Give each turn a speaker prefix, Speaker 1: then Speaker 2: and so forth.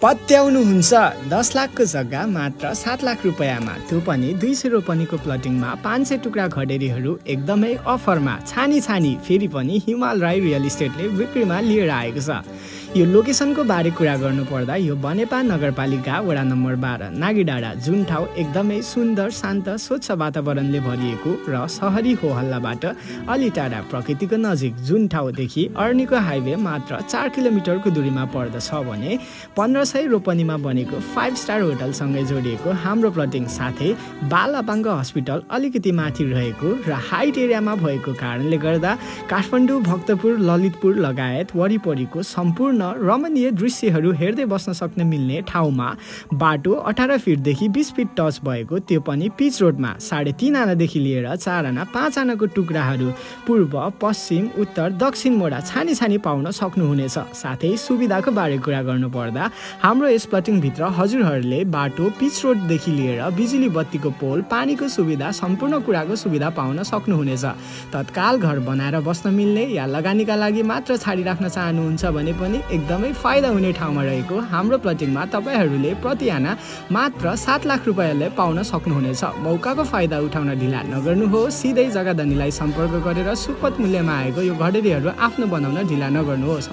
Speaker 1: पत्याउनुहुन्छ 10 लाखको जग्गा मात्र 7 लाख रुपैयाँमा, त्यो पनि 200 रोपनीको प्लटिङमा 500 टुक्रा घडेरीहरू एकदमै अफरमा छानी फेरि पनि हिमाल राई रियल इस्टेटले बिक्रीमा लिएर आएको छ। यो लोकेसनको बारे कुरा गर्नुपर्दा यो बनेपा नगरपालिका वडा नम्बर 12 नागीडाँडा, जुन ठाउँ एकदमै सुन्दर, शान्त, स्वच्छ वातावरणले भरिएको र सहरी होहल्लाबाट अलि टाढा प्रकृतिको नजिक, जुन ठाउँदेखि अर्नीको हाइवे मात्र 4 किलोमिटरको दूरीमा पर्दछ भने 1500 रोपनीमा बनेको 5 स्टार होटलसँगै जोडिएको हाम्रो प्लटिङ साथै बाल अपाङ्ग हस्पिटल अलिकति माथि रहेको र हाइट एरियामा भएको कारणले गर्दा काठमाडौँ, भक्तपुर, ललितपुर लगायत वरिपरिको सम्पूर्ण रमणीय दृश्यहरू हेर्दै बस्न सक्न मिल्ने ठाउँमा बाटो 18 फिटदेखि 20 फिट टच भएको, त्यो पनि पिच रोडमा 3.5 आनादेखि लिएर 4 आना 5 आनाको टुक्राहरू पूर्व, पश्चिम, उत्तर, दक्षिण मोडा छानी पाउन सक्नुहुनेछ। साथै सुविधाको बारे कुरा गर्नुपर्दा हाम्रो यस प्लटिङभित्र हजुरहरूले बाटो, पिच रोडदेखि लिएर बिजुली बत्तीको पोल, पानीको सुविधा, सम्पूर्ण कुराको सुविधा पाउन सक्नुहुनेछ। तत्काल घर बनाएर बस्न मिल्ने या लगानीका लागि मात्र छाडिराख्न चाहनुहुन्छ भने पनि एकदमै फाइदा हुने ठाउँमा रहेको हाम्रो प्लटिङमा तपाईहरूले प्रति आना मात्र 7 लाख रुपैयाँले पाउन सक्नुहुनेछ। मौकाको फाइदा उठाउन ढिला नगर्नुहोस्, सिधै जग्गा धनीलाई सम्पर्क गरेर सुपथ मूल्यमा आएको यो घडेरीहरू आफ्नो बनाउन ढिला नगर्नुहोस्।